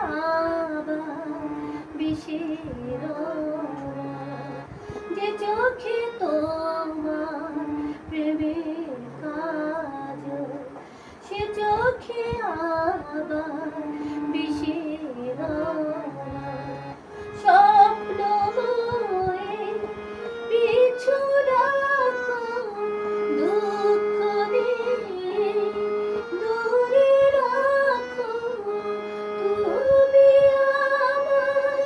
আবার বিষের যে চোখে তোমার প্রেমের কাজ, সে চোখে আবার বিষের স্বপ্ন হয়ে পিছু ডাকো, দুঃখ দিয়ে দূরে রাখো। তুমি আমার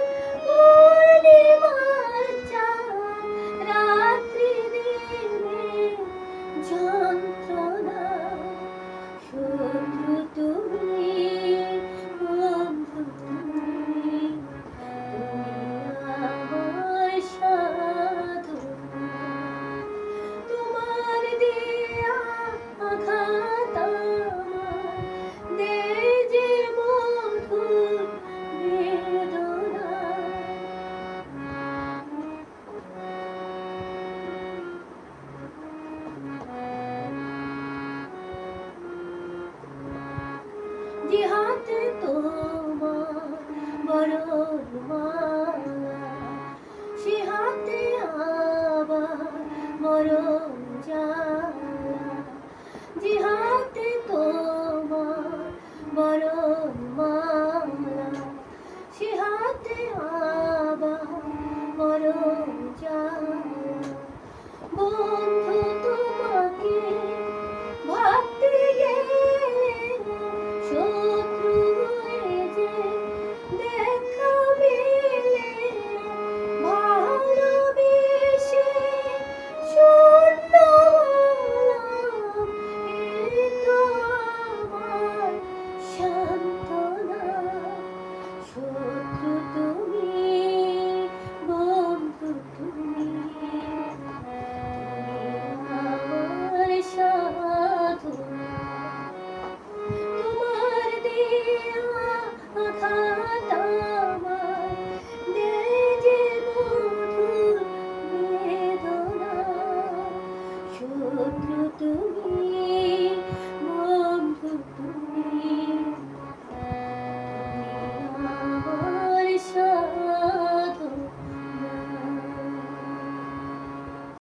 পূর্ণিমার চাঁদ, রাত্রি দিনের যন্ত্রণা। শত্রু তুমি, বন্ধু তুমি, আমার সাধনা। তোমার দেয়া আঘাত আমার দেয় যে মধুর বেদনা। যে হাতে তোমার বরণ মালা, সে হাতে আবার মরণ জ্বালা। যে হাতে তোমার বরণ মালা, সে হাতে আবার মরণ জ্বালা। বন্ধু তোমাকে ভাবতে গেলে শত্রু হয়ে যে দেখা মেলে। ভালোবেসে শূন্য হলাম, এই তো আমার সান্ত্বনা। শত্রু তুমি, বন্ধু তুমি, আমার সাধনা। তোমার দেয়া আঘাত আমার দেয় যে মধুর বেদনা। শত্রু তুমি।